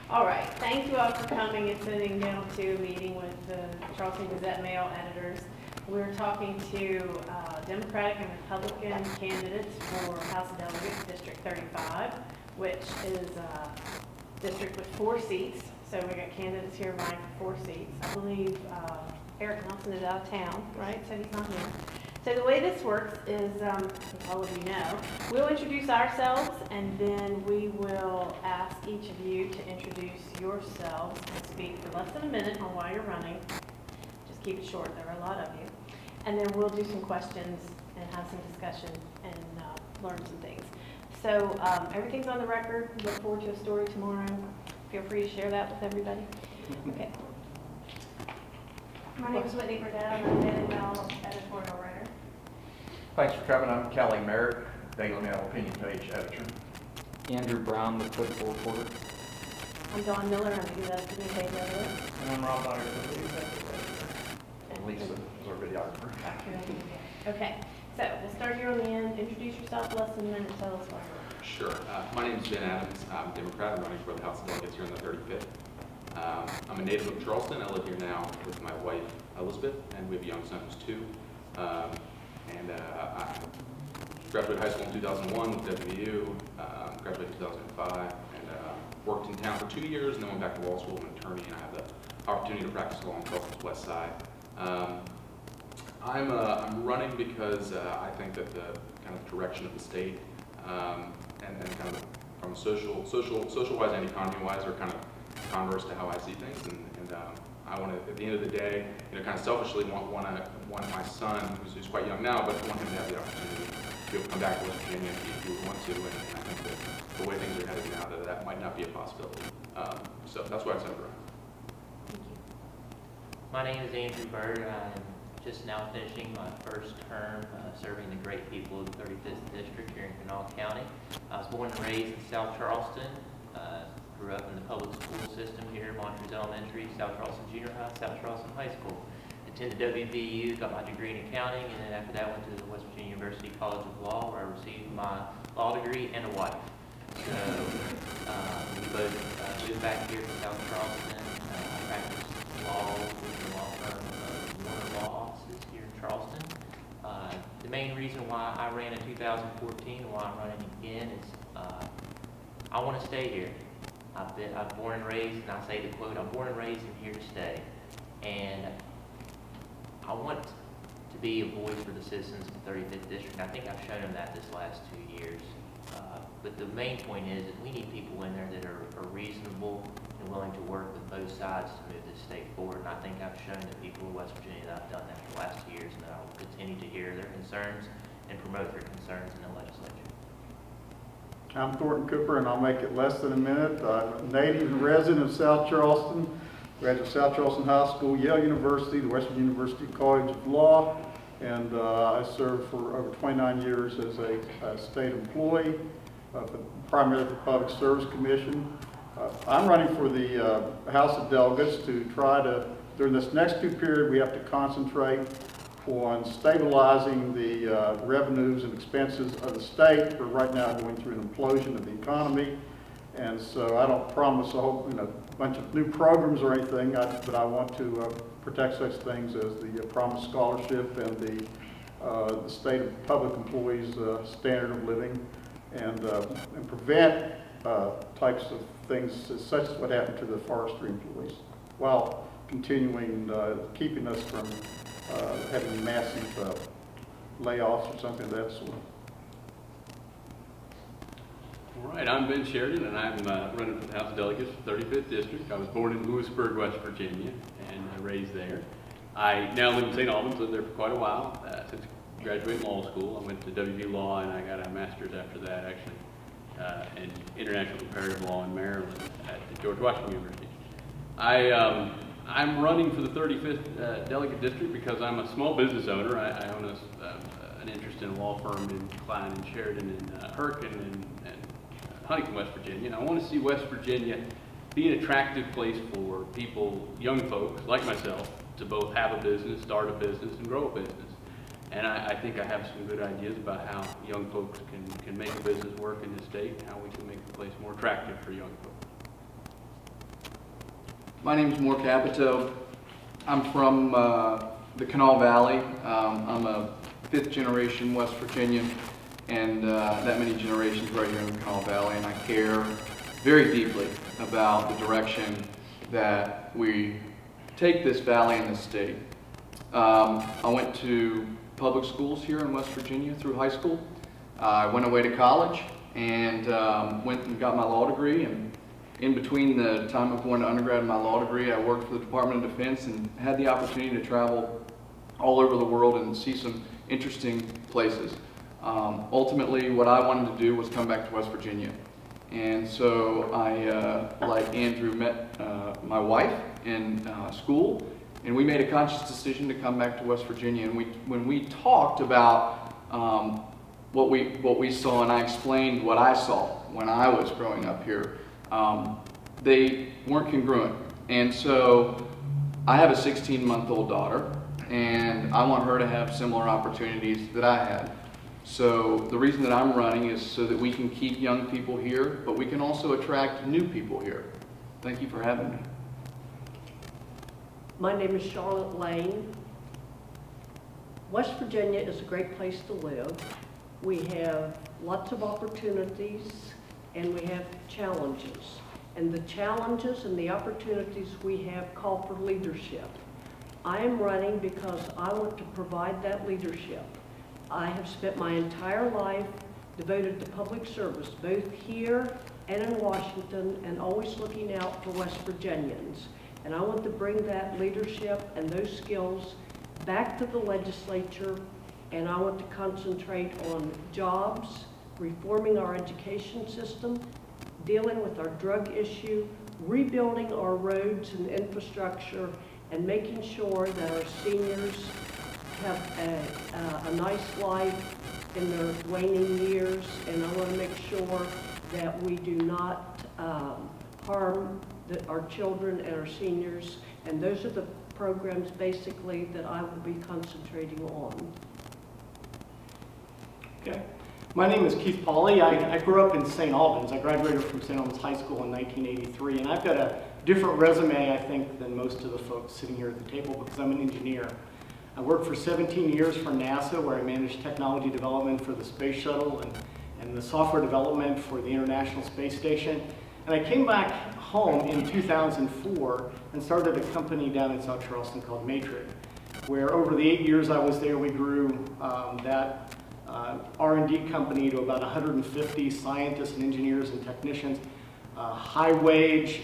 All right, thank you all for coming and sitting down to a meeting with the Charleston Gazette Mail editors. We're talking to Democratic and Republican candidates for House of Delegates District 35, which is a district with 4 seats. So we got candidates here vying for 4 seats. I believe Eric Nelson is out of town, right? So he's not here. So the way this works is, as all of you know, we'll introduce ourselves and then we will ask each of you to introduce yourselves and speak for less than a minute on why you're running. Just keep it short, there are a lot of you. And then we'll do some questions and have some discussion and learn some things. So everything's on the record. Look forward to a story tomorrow. Feel free to share that with everybody. Okay. My name is Whitney Burdett. I'm a Daily Mail editorial writer. Thanks for coming. I'm Callie Merritt, Daily Mail opinion page editor. Andrew Brown, the political reporter. I'm Dawn Miller. I'm the U.S. Community editor. And I'm Rob Byers, the news editor. And Lisa is our videographer. Okay, so we'll start here on the end. Introduce yourself less than a minute and tell us why you're running. Sure. My name is Ben Adams. I'm a Democrat. I'm running for the House of Delegates here in the 35th. I'm a native of Charleston. I live here now with my wife, Elizabeth, and we have a young son who's 2. I graduated high school in 2001 with WVU, graduated in 2005, and worked in town for 2 years, and then went back to law school. I'm an attorney, and I have the opportunity to practice law on Charleston's west side. I'm running because I think that the kind of direction of the state and kind of from social-wise and economy-wise are kind of converse to how I see things, and I want to, at the end of the day, kind of selfishly want my son, who's quite young now, but want him to have the opportunity to be able to come back to West Virginia if he would want to, and I think that the way things are headed now, that might not be a possibility. So that's why I decided to run. Thank you. My name is Andrew Bird. I'm just now finishing my first term serving the great people of the 35th District here in Kanawha County. I was born and raised in South Charleston. Grew up in the public school system here, Montrose Elementary, South Charleston Junior High, South Charleston High School. Attended WVU, got my degree in accounting, and then after that went to the West Virginia University College of Law, where I received my law degree and a wife. So we both moved back here to South Charleston. I practiced law with the law firm of Warner Law Offices here in Charleston. The main reason why I ran in 2014 and why I'm running again is I want to stay here. I'm born and raised, and I say the quote, I'm born and raised and here to stay. And I want to be a voice for the citizens of the 35th District. I think I've shown them that this last 2 years. But the main point is that we need people in there that are reasonable and willing to work with both sides to move this state forward. And I think I've shown the people of West Virginia that I've done that for the last 2 years, and that I will continue to hear their concerns and promote their concerns in the legislature. I'm Thornton Cooper, and I'll make it less than a minute. I'm a native and resident of South Charleston, graduate of South Charleston High School, Yale University, the West Virginia University College of Law, and I served for over 29 years as a state employee, primarily the Public Service Commission. I'm running for the House of Delegates to try to, during this next 2 period, we have to concentrate on stabilizing the revenues and expenses of the state. We're right now going through an implosion of the economy, and so I don't promise a whole bunch of new programs or anything, but I want to protect such things as the promised scholarship and the state of public employees' standard of living, and prevent types of things such as what happened to the forestry employees, while continuing keeping us from having massive layoffs or something of that sort. All right, I'm Ben Sheridan, and I'm running for the House of Delegates for 35th District. I was born in Lewisburg, West Virginia, and raised there. I now live in St. Albans, lived there for quite a while, since graduating law school. I went to WVU Law, and I got a master's after that, actually, in international comparative law in Maryland at the George Washington University. I'm running for the 35th Delegate District because I'm a small business owner. I own an interest in a law firm in Klein and Sheridan and Hurricane and Huntington, West Virginia. And I want to see West Virginia be an attractive place for people, young folks like myself, to both have a business, start a business, and grow a business. And I think I have some good ideas about how young folks can make a business work in this state and how we can make the place more attractive for young folks. My name is Moore Capito. I'm from the Kanawha Valley. I'm a 5th generation West Virginian, and that many generations right here in the Kanawha Valley, and I care very deeply about the direction that we take this valley and this state. I went to public schools here in West Virginia through high school. I went away to college and went and got my law degree, and in between the time of going to undergrad and my law degree, I worked for the Department of Defense and had the opportunity to travel all over the world and see some interesting places. Ultimately, what I wanted to do was come back to West Virginia. And so I, like Andrew, met my wife in school, and we made a conscious decision to come back to West Virginia. And when we talked about what we saw, and I explained what I saw when I was growing up here, they weren't congruent. And so I have a 16-month-old daughter, and I want her to have similar opportunities that I had. So the reason that I'm running is so that we can keep young people here, but we can also attract new people here. Thank you for having me. My name is Charlotte Lane. West Virginia is a great place to live. We have lots of opportunities and we have challenges. And the challenges and the opportunities we have call for leadership. I am running because I want to provide that leadership. I have spent my entire life devoted to public service, both here and in Washington, and always looking out for West Virginians. And I want to bring that leadership and those skills back to the legislature, and I want to concentrate on jobs, reforming our education system, dealing with our drug issue, rebuilding our roads and infrastructure, and making sure that our seniors have a nice life in their waning years. And I want to make sure that we do not harm our children and our seniors. And those are the programs basically that I will be concentrating on. Okay. My name is Keith Pauley. I grew up in St. Albans. I graduated from St. Albans High School in 1983, and I've got a different resume, I think, than most of the folks sitting here at the table because I'm an engineer. I worked for 17 years for NASA, where I managed technology development for the space shuttle and the software development for the International Space Station. And I came back home in 2004 and started a company down in South Charleston called Matrix, where over the 8 years I was there, we grew that R&D company to about 150 scientists and engineers and technicians, high wage,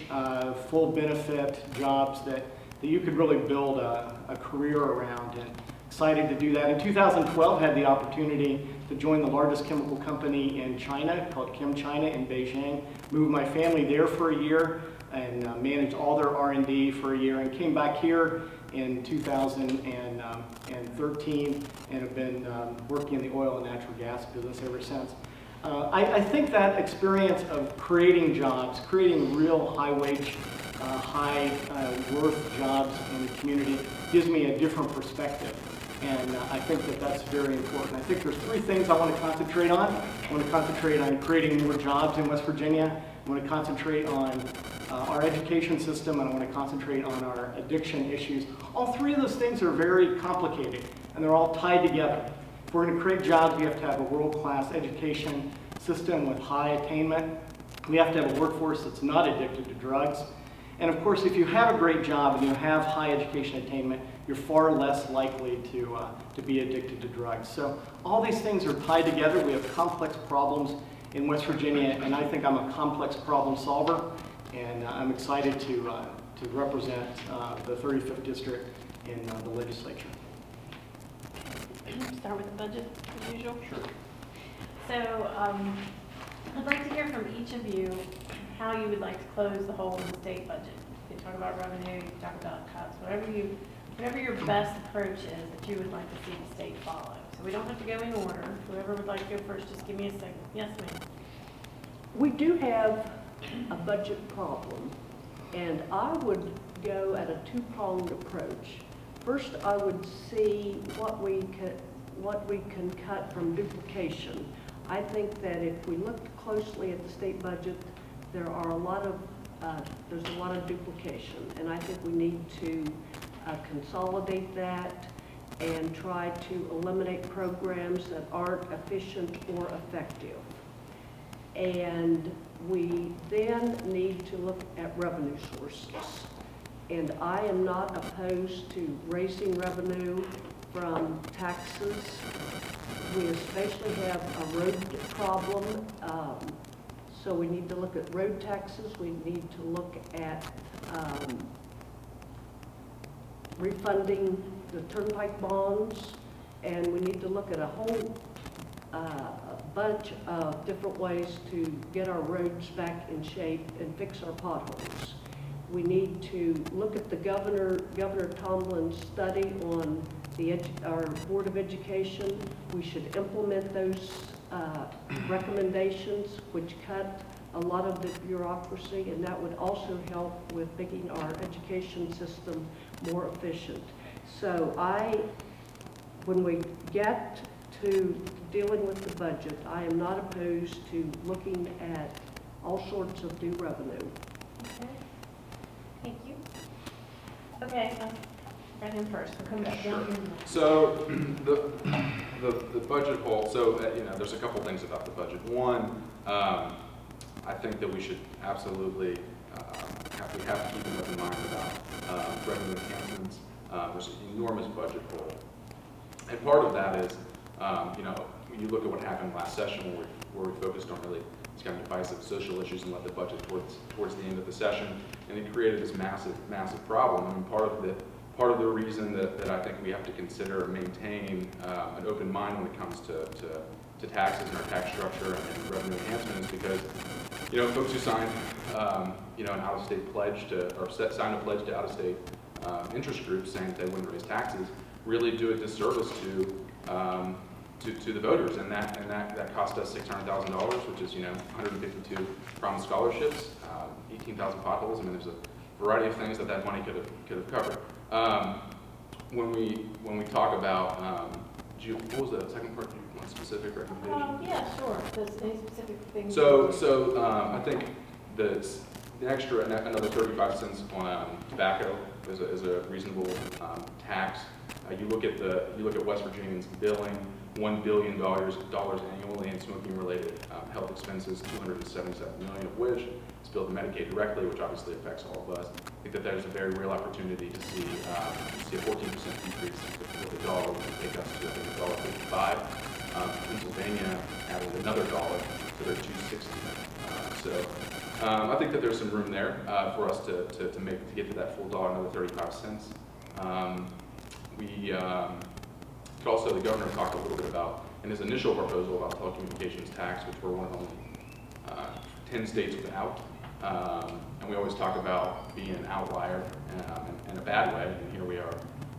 full benefit jobs that you could really build a career around, and excited to do that. In 2012, had the opportunity to join the largest chemical company in China called ChemChina in Beijing, moved my family there for a year and managed all their R&D for a year, and came back here in 2013 and have been working in the oil and natural gas business ever since. I think that experience of creating jobs, creating real high-wage, high-worth jobs in the community gives me a different perspective. And I think that that's very important. I think there's three things I want to concentrate on. I want to concentrate on creating more jobs in West Virginia. I want to concentrate on our education system, and I want to concentrate on our addiction issues. All three of those things are very complicated, and they're all tied together. If we're going to create jobs, we have to have a world-class education system with high attainment. We have to have a workforce that's not addicted to drugs. And of course, if you have a great job and you have high education attainment, you're far less likely to be addicted to drugs. So all these things are tied together. We have complex problems in West Virginia, and I think I'm a complex problem solver, and I'm excited to represent the 35th District in the legislature. Start with the budget as usual. Sure. So I'd like to hear from each of you how you would like to close the hole in the state budget. You can talk about revenue, you can talk about cuts, whatever your best approach is that you would like to see the state follow. So we don't have to go in order. Whoever would like to go first, just give me a signal. Yes, ma'am. We do have a budget problem, and I would go at a two-pronged approach. First, I would see what we can cut from duplication. I think that if we look closely at the state budget, there are a lot of there's a lot of duplication, and I think we need to consolidate that and try to eliminate programs that aren't efficient or effective. And we then need to look at revenue sources. And I am not opposed to raising revenue from taxes. We especially have a road problem, so we need to look at road taxes. We need to look at refunding the turnpike bonds, and we need to look at a whole bunch of different ways to get our roads back in shape and fix our potholes. We need to look at the Governor Tomlin's study on our Board of Education. We should implement those recommendations, which cut a lot of the bureaucracy, and that would also help with making our education system more efficient. So when we get to dealing with the budget, I am not opposed to looking at all sorts of new revenue. Okay. Thank you. Okay, right in first. We'll come back down here. So the budget hole, so there's a couple things about the budget. One, I think that we should absolutely have to keep an open mind about revenue enhancements. There's an enormous budget hole. And part of that is, when you look at what happened last session where we focused on really these kind of divisive social issues and led the budget towards the end of the session, and it created this massive problem. I mean, part of the reason that I think we have to consider and maintain an open mind when it comes to taxes and our tax structure and revenue enhancement is because, folks who signed, an out-of-state pledge signed a pledge to out-of-state interest groups saying that they wouldn't raise taxes, really do a disservice to the voters, and that cost us $600,000, which is 152 promised scholarships, 18,000 potholes. I mean, there's a variety of things that money could have covered. When we talk about, what was the second part? Do you want specific recommendation? Yeah, sure. Does any specific things? So I think the extra another 35 cents on tobacco is a reasonable tax. You look at West Virginians billing $1 billion annually in smoking-related health expenses, $277 million of which is billed to Medicaid directly, which obviously affects all of us. I think that there's a very real opportunity to see a 14% decrease with the dollar, which would take us to I think $1.55. Pennsylvania added another dollar to their $2.60. I think that there's some room there for us to get to that full dollar, another 35 cents. The governor talked a little bit about, in his initial proposal about telecommunications tax, which we're one of only 10 states without. And we always talk about being an outlier in a bad way, and here we are.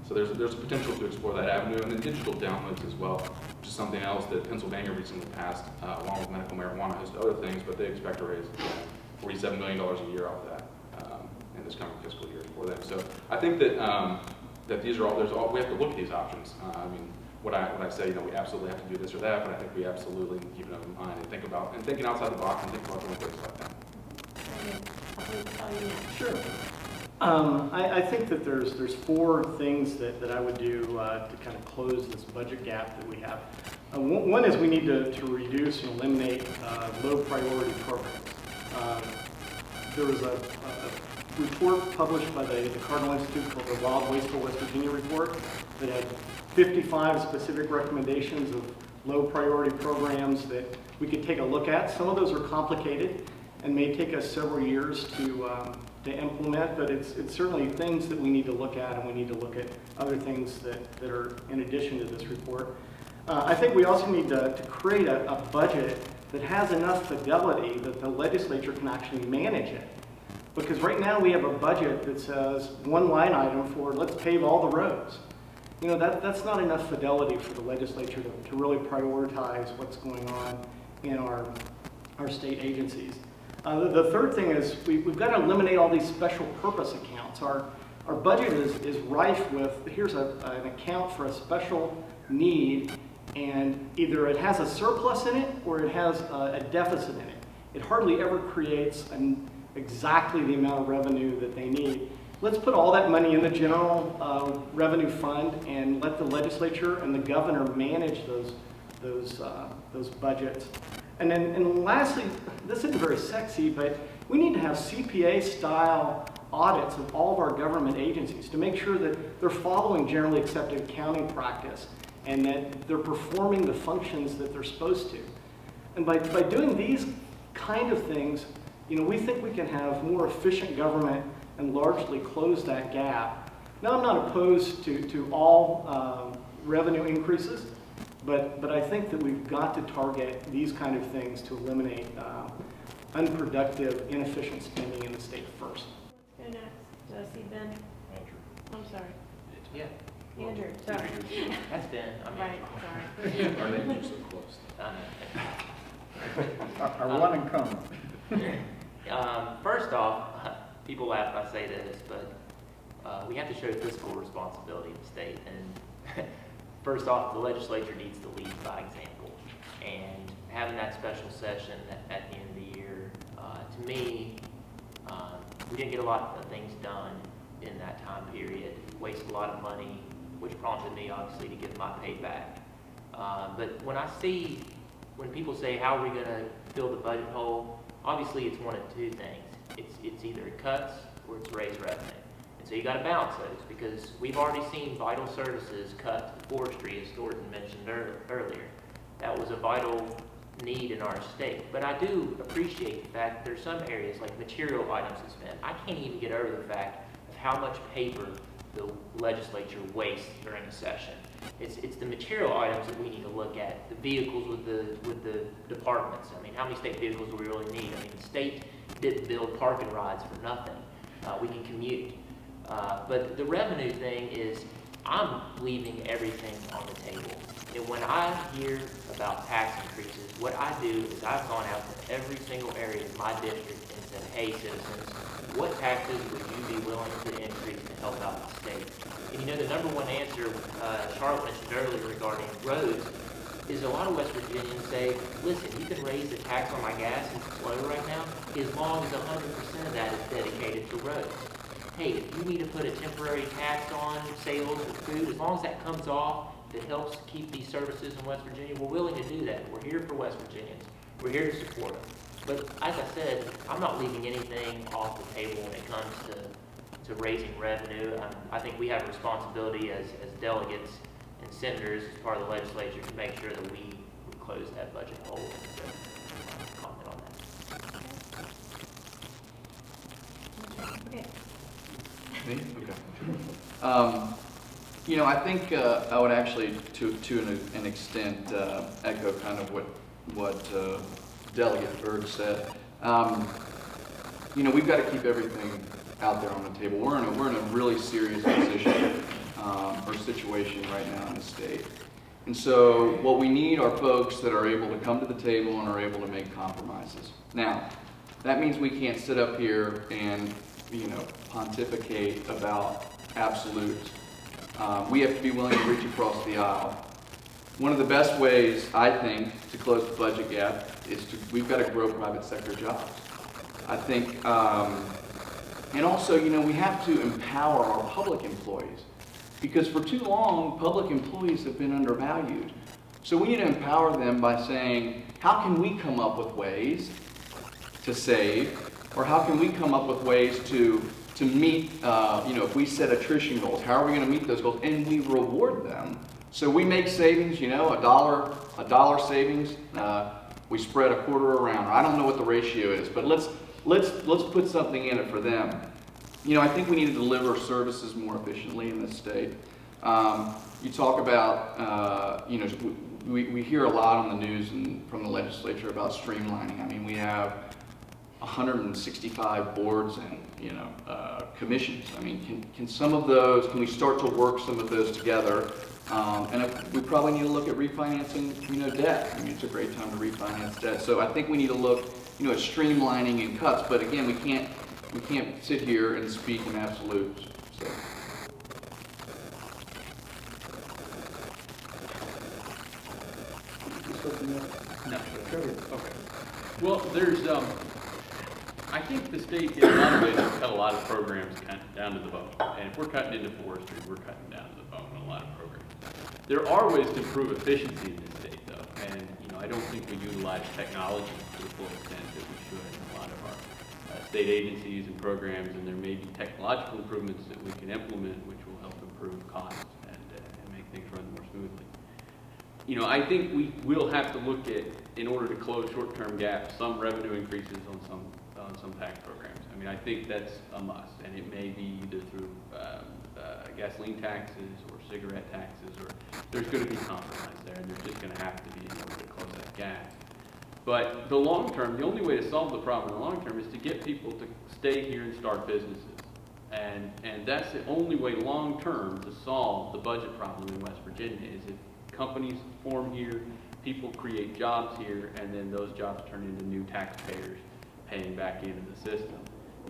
So there's a potential to explore that avenue, and then digital downloads as well, which is something else that Pennsylvania recently passed, along with medical marijuana, a host of other things, but they expect to raise $47 million a year off that in this coming fiscal year for them. So I think that that these are all, we have to look at these options. I mean, what I say, we absolutely have to do this or that, but I think we absolutely need to keep an open mind and thinking outside the box and think about doing things like that. Sure. I think that there's four things that I would do to kind of close this budget gap that we have. One is we need to reduce and eliminate low priority programs. There was a report published by the Cardinal Institute called the Wild Wasteful West Virginia Report that had 55 specific recommendations of low priority programs that we could take a look at. Some of those are complicated and may take us several years to implement, but it's certainly things that we need to look at, and we need to look at other things that are in addition to this report. I think we also need to create a budget that has enough fidelity that the legislature can actually manage it. Because right now we have a budget that says one line item for let's pave all the roads. That's not enough fidelity for the legislature to really prioritize what's going on in our state agencies. The third thing is we've got to eliminate all these special purpose accounts. Our budget is rife with, here's an account for a special need, and either it has a surplus in it or it has a deficit in it. It hardly ever creates exactly the amount of revenue that they need. Let's put all that money in the general revenue fund and let the legislature and the governor manage those budgets. And lastly, this isn't very sexy, but we need to have CPA-style audits of all of our government agencies to make sure that they're following generally accepted accounting practice and that they're performing the functions that they're supposed to. And by doing these kind of things, we think we can have more efficient government and largely close that gap. Now, I'm not opposed to all revenue increases, but I think that we've got to target these kind of things to eliminate unproductive, inefficient spending in the state first. Let's go next. See Ben? Andrew. I'm sorry. Yeah, Andrew, sorry. that's Ben. Right, sorry. Our names are so close. Our one in common. First off, people laugh when I say this, but we have to show fiscal responsibility in the state. And first off, the legislature needs to lead by example. And having that special session at the end of the year, to me, we didn't get a lot of things done in that time period. Wasted a lot of money, which prompted me, obviously, to give my pay back. But when people say, how are we going to fill the budget hole? Obviously, it's one of two things. It's either cuts or it's raised revenue. And so you got to balance those because we've already seen vital services cut to forestry, as Thornton mentioned earlier. That was a vital need in our state. But I do appreciate the fact that there's some areas like material items to spend. I can't even get over the fact of how much paper the legislature wastes during a session. It's the material items that we need to look at. The vehicles with the departments. I mean, how many state vehicles do we really need? I mean, the state didn't build parking rides for nothing. We can commute. But the revenue thing is, I'm leaving everything on the table. And when I hear about tax increases, what I do is I've gone out to every single area of my district and said, hey citizens, what taxes would you be willing to increase to help out the state? And the number one answer Charlotte mentioned earlier regarding roads is a lot of West Virginians say, listen, you can raise the tax on my gas and slow right now as long as 100% of that is dedicated to roads. Hey, if you need to put a temporary tax on sales of food, as long as that comes off, that helps keep these services in West Virginia, we're willing to do that. We're here for West Virginians. We're here to support them. But as I said, I'm not leaving anything off the table when it comes to raising revenue. I think we have a responsibility as delegates and senators as part of the legislature to make sure that we close that budget hole. So, comment on that. Okay. Me? Okay. I think I would actually, to an extent, echo kind of what Delegate Byrd said. We've got to keep everything out there on the table. We're in a really serious position or situation right now in the state. And so what we need are folks that are able to come to the table and are able to make compromises. Now, that means we can't sit up here and pontificate about absolutes. We have to be willing to reach across the aisle. One of the best ways, I think, to close the budget gap is we've got to grow private sector jobs. I think, and also, we have to empower our public employees because for too long, public employees have been undervalued. So we need to empower them by saying, how can we come up with ways to save, or how can we come up with ways to meet, if we set attrition goals, how are we going to meet those goals? And we reward them. So we make savings, a dollar savings, we spread a quarter around. I don't know what the ratio is, but let's put something in it for them. I think we need to deliver services more efficiently in this state. You talk about, we hear a lot on the news and from the legislature about streamlining. I mean, we have 165 boards and commissions. I mean, can we start to work some of those together? And we probably need to look at refinancing, debt. I mean, it's a great time to refinance debt. So I think we need to look, at streamlining and cuts. But again, we can't sit here and speak in absolutes. So. No. Okay. Well, there's, I think the state, in a lot of ways, has cut a lot of programs kind of down to the bone. And if we're cutting into forestry, we're cutting down to the bone in a lot of programs. There are ways to improve efficiency in this state, though. And, I don't think we utilize technology to the full extent that we should in a lot of our state agencies and programs. And there may be technological improvements that we can implement which will help improve costs and make things run more smoothly. I think we will have to look at, in order to close short-term gaps, some revenue increases on some tax programs. I think that's a must, and it may be either through gasoline taxes or cigarette taxes, or there's going to be compromise there, and there's just going to have to be in order to close that gap. But the long term, the only way to solve the problem in the long term is to get people to stay here and start businesses. And that's the only way long term to solve the budget problem in West Virginia, is if companies form here, people create jobs here, and then those jobs turn into new taxpayers paying back into the system.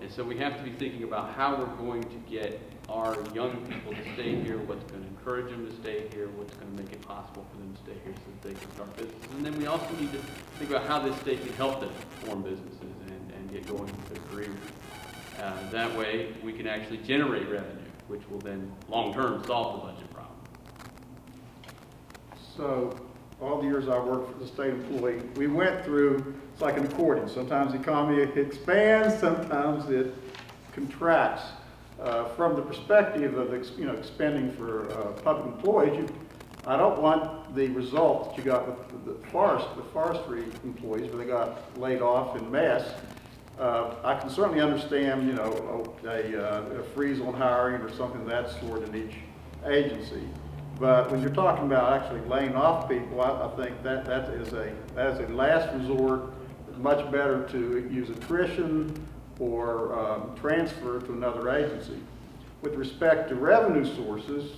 And so we have to be thinking about how we're going to get our young people to stay here, what's going to encourage them to stay here, what's going to make it possible for them to stay here so that they can start businesses. And then we also need to think about how this state can help them form businesses and get going with their careers. That way, we can actually generate revenue, which will then, long-term, solve the budget problem. So, all the years I worked for the state employee, we went through, it's like an accordion. Sometimes the economy expands, sometimes it contracts. From the perspective of expending for public employees, I don't want the result that you got with the forestry employees where they got laid off en masse. I can certainly understand, a freeze on hiring or something of that sort in each agency. But when you're talking about actually laying off people, I think that is a last resort. It's much better to use attrition or transfer to another agency. With respect to revenue sources,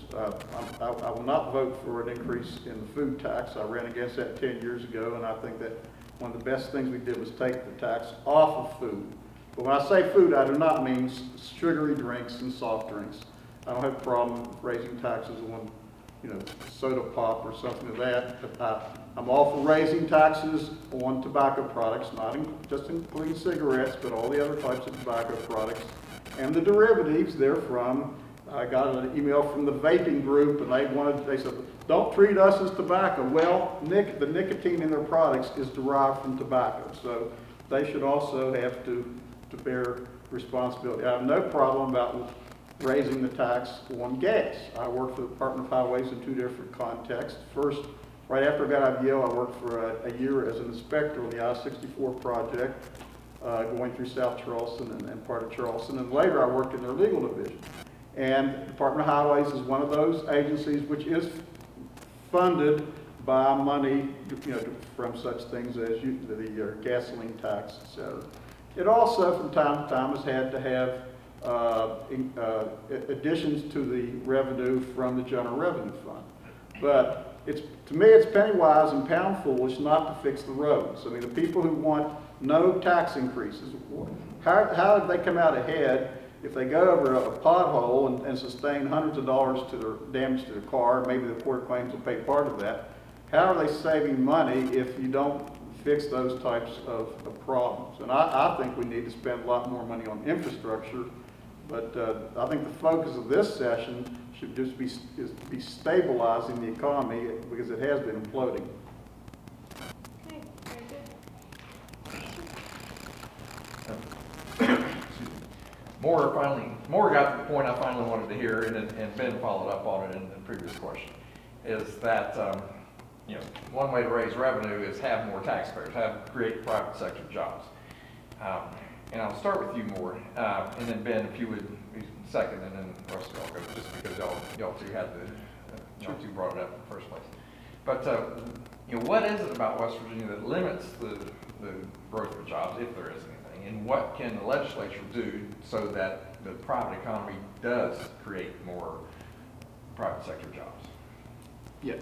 I will not vote for an increase in the food tax. I ran against that 10 years ago, and I think that one of the best things we did was take the tax off of food. But when I say food, I do not mean sugary drinks and soft drinks. I don't have a problem with raising taxes on soda pop or something of that. I'm all for raising taxes on tobacco products, not just including cigarettes, but all the other types of tobacco products and the derivatives therefrom. I got an email from the vaping group, and they said, don't treat us as tobacco. Well, the nicotine in their products is derived from tobacco, so they should also have to bear responsibility. I have no problem about raising the tax on gas. I worked for the Department of Highways in two different contexts. First, right after I got out of Yale, I worked for a year as an inspector on the I-64 project, going through South Charleston and part of Charleston. And later, I worked in their legal division. And the Department of Highways is one of those agencies which is funded by money, from such things as the gasoline tax, et cetera. It also, from time to time, has had to have additions to the revenue from the General Revenue Fund. But to me, it's penny wise and pound foolish not to fix the roads. I mean, the people who want no tax increases, how did they come out ahead if they go over a pothole and sustain hundreds of dollars to their damage to their car? Maybe the court claims will pay part of that. How are they saving money if you don't fix those types of problems? And I think we need to spend a lot more money on infrastructure. But I think the focus of this session should just be stabilizing the economy, because it has been imploding. Okay, very good. Moore got to the point I finally wanted to hear, and Ben followed up on it in the previous question, is that one way to raise revenue is have more taxpayers, create private sector jobs. And I'll start with you, Moore, and then Ben, if you would be second, and then Russ will go, just because y'all two brought it up in the first place. But what is it about West Virginia that limits the growth of jobs, if there is anything, and what can the legislature do so that the private economy does create more private sector jobs? Yeah,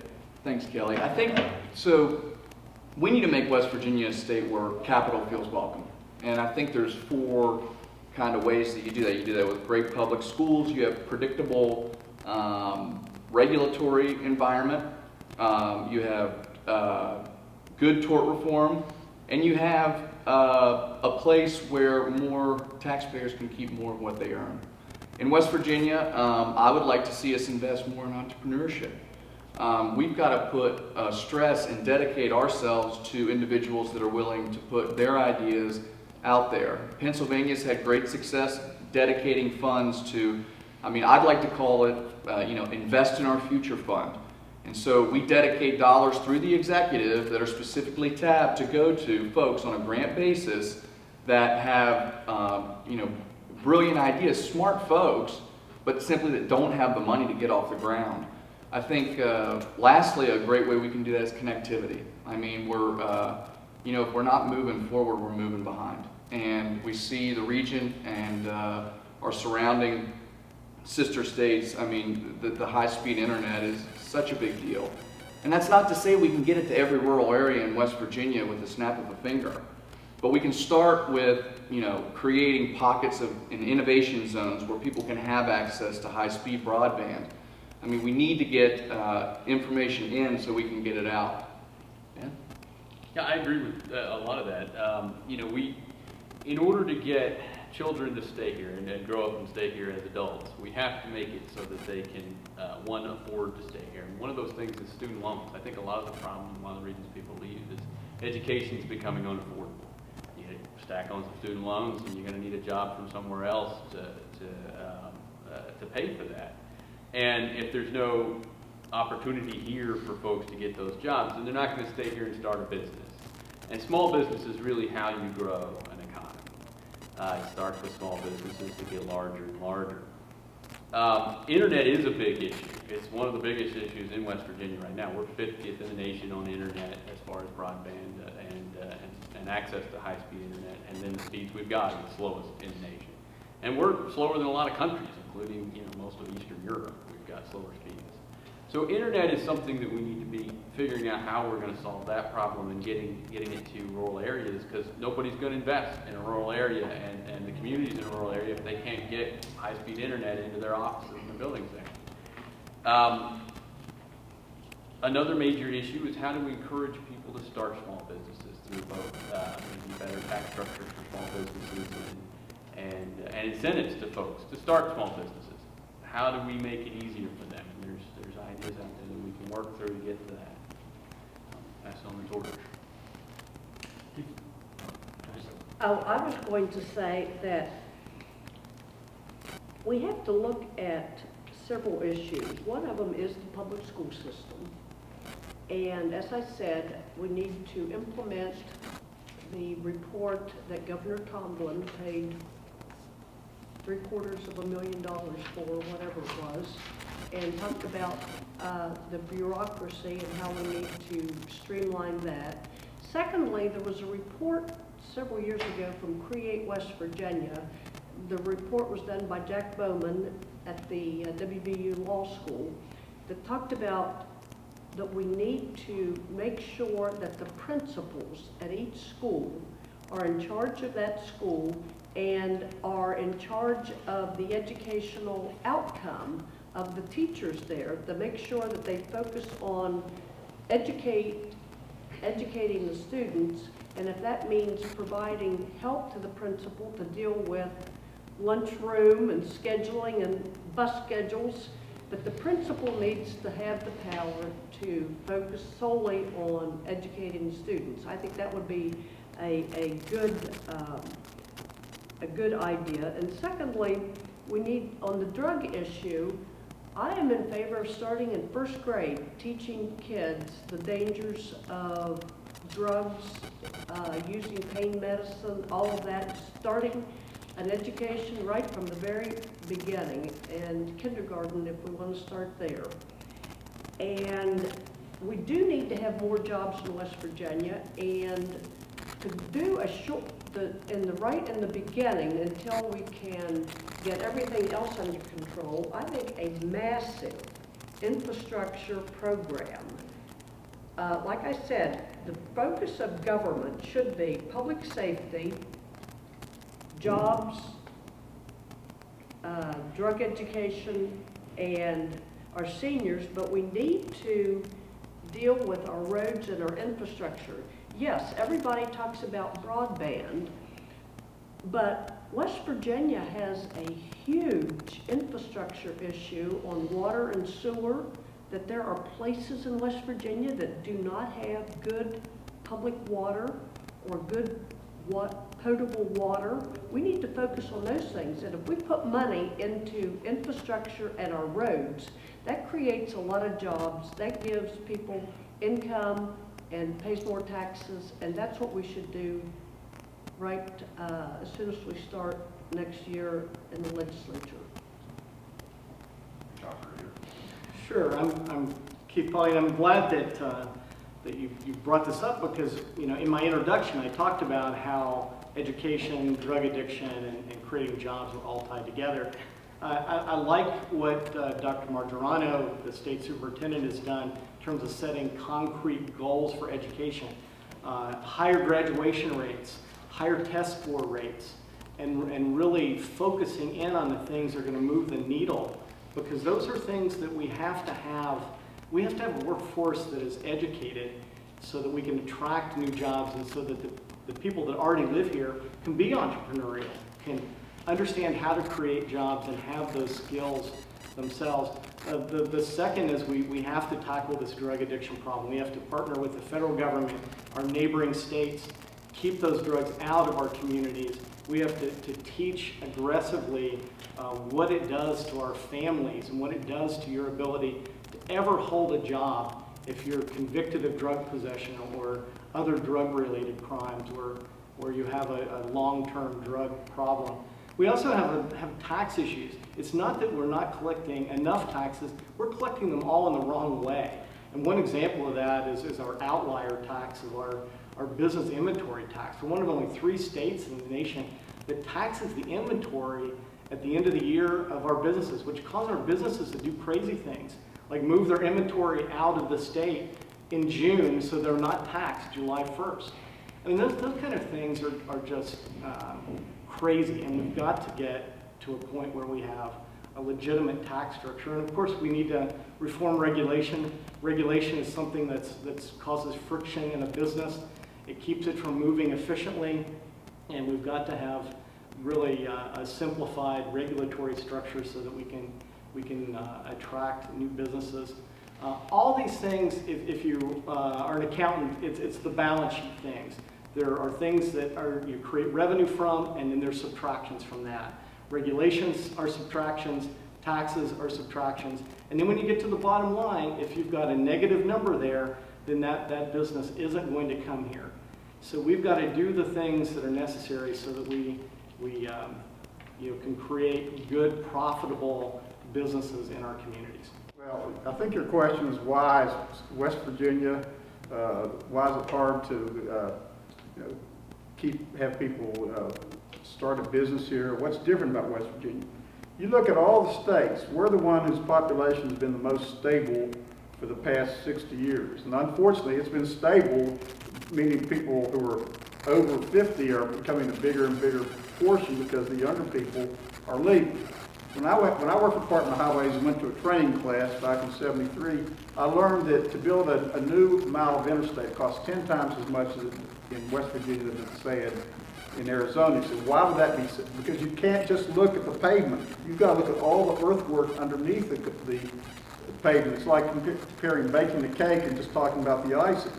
thanks, Kelly. I think, so we need to make West Virginia a state where capital feels welcome. And I think there's four kind of ways that you do that. You do that with great public schools. You have predictable regulatory environment. You have good tort reform. and you have a place where more taxpayers can keep more of what they earn. In West Virginia, I would like to see us invest more in entrepreneurship. We've got to put stress and dedicate ourselves to individuals that are willing to put their ideas out there. Pennsylvania's had great success dedicating funds to, I'd like to call it, Invest in Our Future Fund. And so we dedicate dollars through the executive that are specifically tabbed to go to folks on a grant basis that have, brilliant ideas, smart folks, but simply that don't have the money to get off the ground. I think, lastly, a great way we can do that is connectivity. If we're not moving forward, we're moving behind. And we see the region and our surrounding sister states, the high-speed internet is such a big deal. And that's not to say we can get it to every rural area in West Virginia with the snap of a finger. But we can start with, creating pockets and innovation zones where people can have access to high-speed broadband. We need to get information in so we can get it out. Yeah? Yeah, I agree with a lot of that. In order to get children to stay here and grow up and stay here as adults, we have to make it so that they can, one, afford to stay here. And one of those things is student loans. I think a lot of the problem, one of the reasons people leave is education is becoming unaffordable. You stack on some student loans and you're going to need a job from somewhere else to pay for that. And if there's no opportunity here for folks to get those jobs, then they're not going to stay here and start a business. And small business is really how you grow an economy. It starts with small businesses to get larger and larger. Internet is a big issue. It's one of the biggest issues in West Virginia right now. We're 50th in the nation on internet as far as broadband and access to high-speed internet, and then the speeds we've got are the slowest in the nation. And we're slower than a lot of countries, including most of Eastern Europe. We've got slower speeds. So internet is something that we need to be figuring out how we're going to solve that problem and getting it to rural areas, because nobody's going to invest in a rural area and the communities in a rural area if they can't get high-speed internet into their offices and their buildings there. Another major issue is how do we encourage people to start small businesses through both maybe better tax structures for small businesses and incentives to folks to start small businesses. How do we make it easier for them? And there's ideas out there that we can work through to get to that. That's on the torch. Oh, I was going to say that we have to look at several issues. One of them is the public school system. And as I said, we need to implement the report that Governor Tomblin paid $750,000 for, whatever it was, and talked about the bureaucracy and how we need to streamline that. Secondly, there was a report several years ago from Create West Virginia. The report was done by Jack Bowman at the WVU Law School that talked about that we need to make sure that the principals at each school are in charge of that school and are in charge of the educational outcome of the teachers there, to make sure that they focus on educating the students, and if that means providing help to the principal to deal with lunchroom and scheduling and bus schedules, but the principal needs to have the power to focus solely on educating students. I think that would be a good idea. And secondly, we need, on the drug issue, I am in favor of starting in first grade, teaching kids the dangers of drugs, using pain medicine, all of that, starting an education right from the very beginning, and kindergarten if we want to start there. And we do need to have more jobs in West Virginia, and to do in the beginning until we can get everything else under control, I think a massive infrastructure program. Like I said, the focus of government should be public safety, jobs, drug education, and our seniors, but we need to deal with our roads and our infrastructure. yes, everybody talks about broadband, but West Virginia has a huge infrastructure issue on water and sewer, that there are places in West Virginia that do not have good public water or good potable water. We need to focus on those things, and if we put money into infrastructure and our roads, that creates a lot of jobs, that gives people income and pays more taxes, and that's what we should do right as soon as we start next year in the legislature. Sure, I'm Keith Pauly, and I'm glad that you brought this up because, you know, in my introduction, I talked about how education, drug addiction, and creating jobs are all tied together. I like what Dr. Margerano, the state superintendent, has done in terms of setting concrete goals for education. Higher graduation rates, higher test score rates, and really focusing in on the things that are going to move the needle, because those are things that we have to have. We have to have a workforce that is educated so that we can attract new jobs and so that the people that already live here can be entrepreneurial, can understand how to create jobs and have those skills themselves. The second is we have to tackle this drug addiction problem. We have to partner with the federal government, our neighboring states, keep those drugs out of our communities. We have to teach aggressively what it does to our families and what it does to your ability to ever hold a job if you're convicted of drug possession or other drug-related crimes where you have a long-term drug problem. We also have tax issues. It's not that we're not collecting enough taxes, we're collecting them all in the wrong way. And one example of that is our outlier tax of our business inventory tax. We're one of only 3 states in the nation that taxes the inventory at the end of the year of our businesses, which cause our businesses to do crazy things, like move their inventory out of the state in June so they're not taxed July 1st. I mean, those kind of things are just crazy, and we've got to get to a point where we have a legitimate tax structure. And of course, we need to reform regulation. Regulation is something that causes friction in a business. It keeps it from moving efficiently, and we've got to have really a simplified regulatory structure so that we can attract new businesses. All these things, if you are an accountant, it's the balance sheet things. There are things that you create revenue from, and then there's subtractions from that. Regulations are subtractions, taxes are subtractions, and then when you get to the bottom line, if you've got a negative number there, then that business isn't going to come here. So we've got to do the things that are necessary so that we can create good, profitable businesses in our communities. Well, I think your question is why is West Virginia, why is it hard to have people start a business here? What's different about West Virginia? You look at all the states, we're the one whose population has been the most stable for the past 60 years. And unfortunately, it's been stable, meaning people who are over 50 are becoming a bigger and bigger portion because the younger people are leaving. When I worked for the Department of Highways and went to a training class back in '73, I learned that to build a new mile of interstate costs 10 times as much as in West Virginia as it's said in Arizona. You said, why would that be so? Because you can't just look at the pavement. You've got to look at all the earthwork underneath the pavement. It's like comparing baking the cake and just talking about the icing.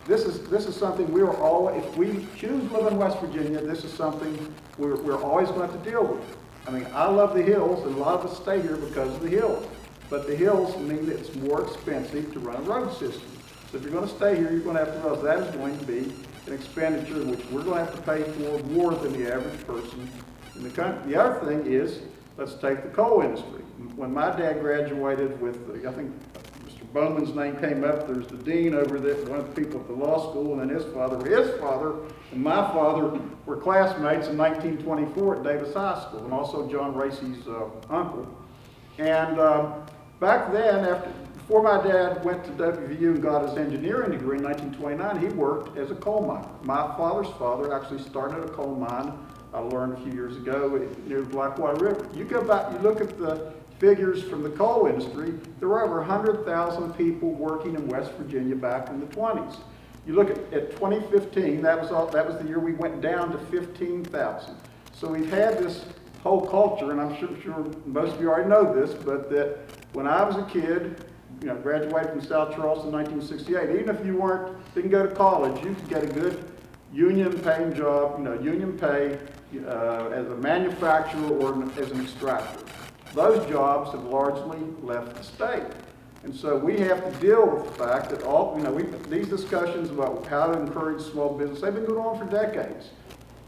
This is something if we choose to live in West Virginia, this is something we're always going to have to deal with. I mean, I love the hills, and a lot of us stay here because of the hills. But the hills mean that it's more expensive to run a road system. So if you're going to stay here, you're going to have to realize that is going to be an expenditure which we're going to have to pay for more than the average person in the country. The other thing is, let's take the coal industry. When my dad graduated with, I think Mr. Bowman's name came up, there's the dean over there, one of the people at the law school, and then his father and my father were classmates in 1924 at Davis High School, and also John Racy's uncle. And back then, before my dad went to WVU and got his engineering degree in 1929, he worked as a coal miner. My father's father actually started a coal mine, I learned a few years ago, near the Blackwater River. You go back, you look at the figures from the coal industry, there were over 100,000 people working in West Virginia back in the 20s. You look at 2015, that was the year we went down to 15,000. So we've had this whole culture, and I'm sure most of you already know this, but that when I was a kid, graduated from South Charleston in 1968, even if you didn't go to college, you could get a good union paying job, union pay as a manufacturer or as an extractor. Those jobs have largely left the state. And so we have to deal with the fact that these discussions about how to encourage small business, they've been going on for decades.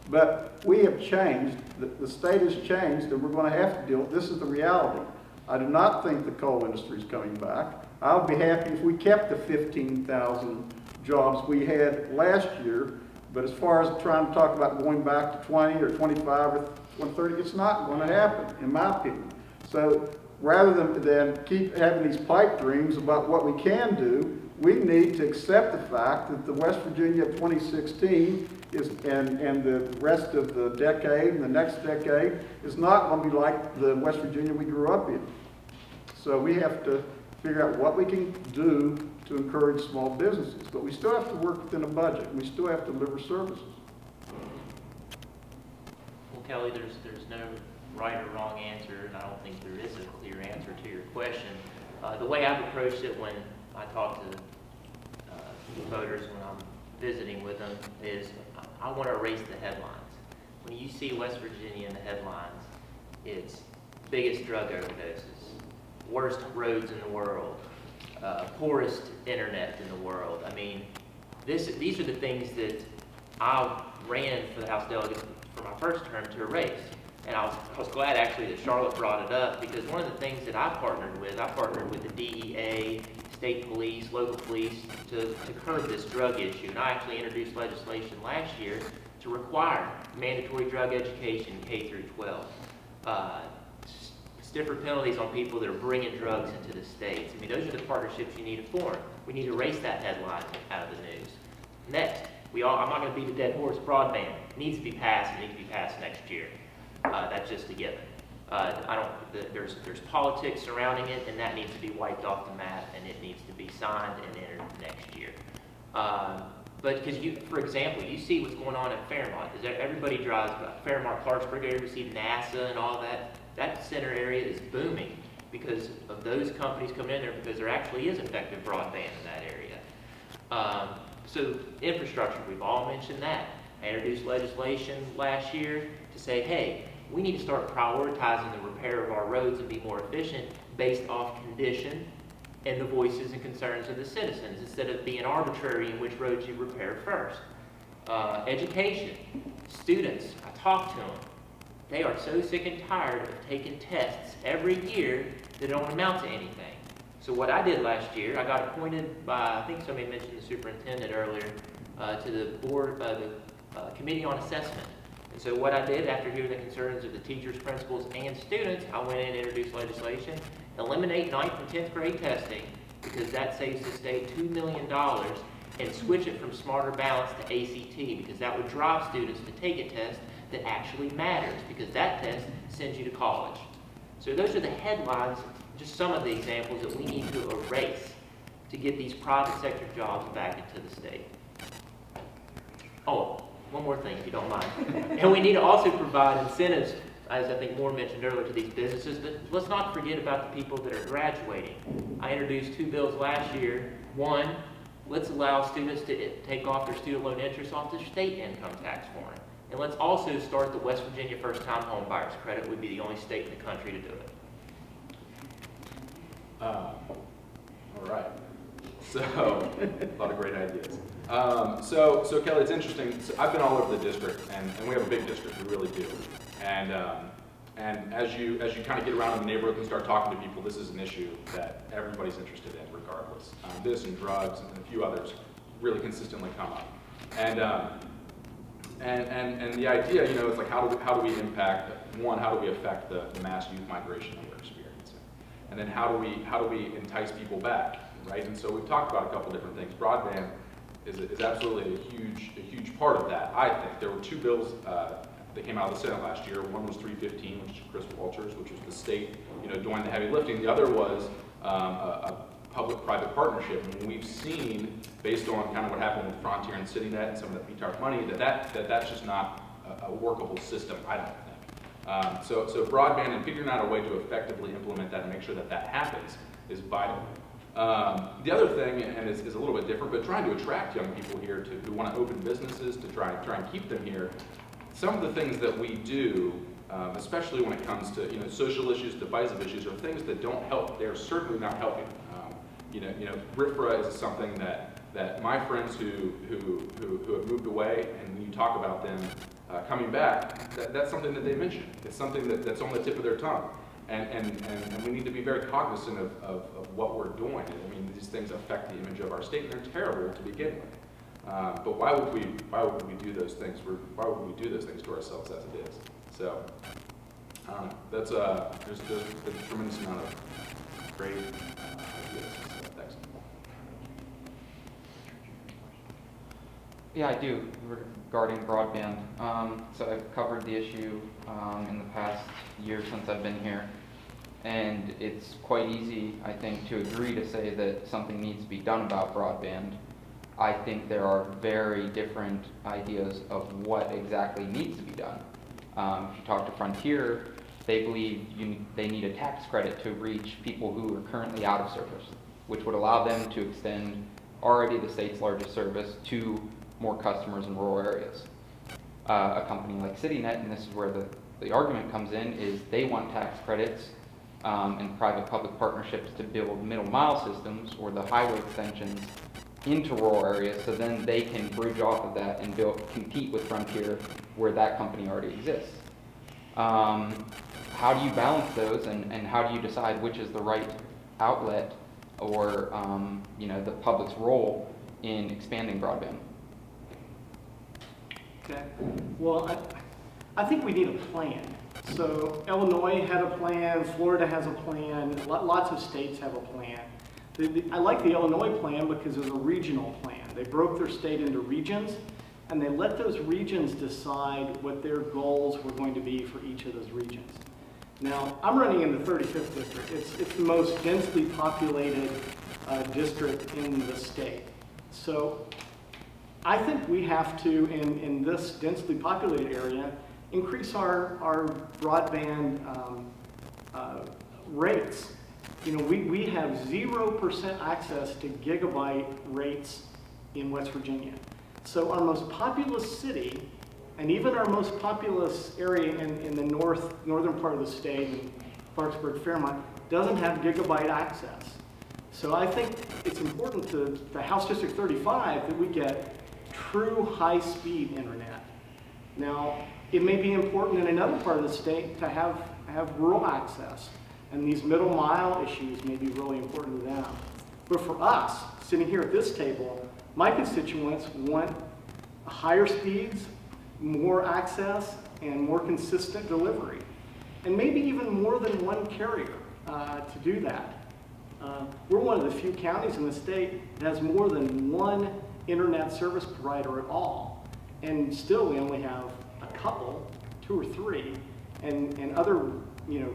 But we have changed, the state has changed, and we're going to have to deal with this is the reality. I do not think the coal industry is coming back. I would be happy if we kept the 15,000 jobs we had last year, but as far as trying to talk about going back to 20 or 25 or 130, it's not going to happen, in my opinion. So rather than keep having these pipe dreams about what we can do, we need to accept the fact that the West Virginia of 2016 and the rest of the decade and the next decade is not going to be like the West Virginia we grew up in. So we have to figure out what we can do to encourage small businesses. But we still have to work within a budget. We still have to deliver services. Well, Kelly, there's no right or wrong answer, and I don't think there is a clear answer to your question. The way I've approached it when I talk to voters when I'm visiting with them is I want to erase the headlines. When you see West Virginia in the headlines, it's biggest drug overdoses, worst roads in the world, poorest internet in the world. I mean, these are the things that I ran for the House Delegate for my first term to erase. And I was glad actually that Charlotte brought it up, because one of the things that I partnered with the DEA, state police, local police to curb this drug issue. And I actually introduced legislation last year to require mandatory drug education K through 12. Stiffer penalties on people that are bringing drugs into the states. I mean, those are the partnerships you need to form. We need to erase that headline out of the news. Next, I'm not going to beat the dead horse, broadband. It needs to be passed. It needs to be passed next year. That's just a given. There's politics surrounding it, and that needs to be wiped off the map, and it needs to be signed and entered next year. But because for example, you see what's going on at Fairmont. Because everybody drives by Fairmont, Clarksburg. You see NASA and all that. That center area is booming because of those companies coming in there, because there actually is effective broadband in that area. So infrastructure, we've all mentioned that. I introduced legislation last year to say, hey, we need to start prioritizing the repair of our roads and be more efficient based off condition and the voices and concerns of the citizens, instead of being arbitrary in which roads you repair first. Education, students, I talk to them. They are so sick and tired of taking tests every year that don't amount to anything. So what I did last year, I got appointed by, I think somebody mentioned the superintendent earlier, to the board, committee on assessment. And so what I did after hearing the concerns of the teachers, principals, and students, I went in and introduced legislation, eliminate 9th and 10th grade testing, because that saves the state $2 million, and switch it from Smarter Balance to ACT, because that would drive students to take a test that actually matters, because that test sends you to college. So those are the headlines, just some of the examples that we need to erase to get these private sector jobs back into the state. Oh, one more thing, if you don't mind. And we need to also provide incentives, as I think Moore mentioned earlier, to these businesses. But let's not forget about the people that are graduating. I introduced 2 bills last year. One, let's allow students to take off their student loan interest off their state income tax form. And let's also start the West Virginia First-Time Home Buyers Credit. We'd be the only state in the country to do it. All right. So, a lot of great ideas. So Kelly, it's interesting. So I've been all over the district, and we have a big district. We really do. And as you kind of get around in the neighborhood and start talking to people, this is an issue that everybody's interested in, regardless. This and drugs and a few others really consistently come up. And the idea, is like how do we impact, one, how do we affect the mass youth migration that we're experiencing, and then how do we entice people back, right? And so we've talked about a couple different things. Broadband is absolutely a huge part of that. I think there were 2 bills that came out of the Senate last year. One was 315, which is Chris Walters, which was the state, doing the heavy lifting. The other was public-private partnership. And we've seen, based on kind of what happened with Frontier and CityNet and some of the PTARP money, that's just not a workable system, I don't think. So broadband and figuring out a way to effectively implement that and make sure that that happens is vital. The other thing, and is a little bit different, but trying to attract young people here who want to open businesses, to try and keep them here. Some of the things that we do, especially when it comes to social issues, divisive issues, are things that don't help. They're certainly not helping. RFRA is something that my friends who have moved away, and when you talk about them coming back, that's something that they mention. It's something that's on the tip of their tongue. And we need to be very cognizant of what we're doing. I mean, these things affect the image of our state, and they're terrible to begin with. But why would we do those things? Why would we do those things to ourselves as it is? So there's a tremendous amount of great ideas. So thanks. Yeah, I do, regarding broadband. So I've covered the issue in the past year since I've been here. And it's quite easy, I think, to agree to say that something needs to be done about broadband. I think there are very different ideas of what exactly needs to be done. If you talk to Frontier, they believe they need a tax credit to reach people who are currently out of service, which would allow them to extend already the state's largest service to more customers in rural areas. A company like CityNet, and this is where the argument comes in, is they want tax credits and private-public partnerships to build middle-mile systems or the highway extensions into rural areas, so then they can bridge off of that and compete with Frontier where that company already exists. How do you balance those, and how do you decide which is the right outlet or the public's role in expanding broadband? Okay. Well, I think we need a plan. So Illinois had a plan, Florida has a plan, lots of states have a plan. I like the Illinois plan because it was a regional plan. They broke their state into regions, and they let those regions decide what their goals were going to be for each of those regions. Now, I'm running in the 35th district. It's the most densely populated district in the state. So I think we have to, in this densely populated area, increase our broadband rates. We have 0% access to gigabyte rates in West Virginia. So our most populous city, and even our most populous area in the northern part of the state, in Clarksburg, Fairmont, doesn't have gigabyte access. So I think it's important to House District 35 that we get true high-speed internet. Now, it may be important in another part of the state to have rural access, and these middle mile issues may be really important to them. But for us, sitting here at this table, my constituents want higher speeds, more access, and more consistent delivery. And maybe even more than one carrier to do that. We're one of the few counties in the state that has more than one internet service provider at all. And still we only have a couple, 2 or 3, and other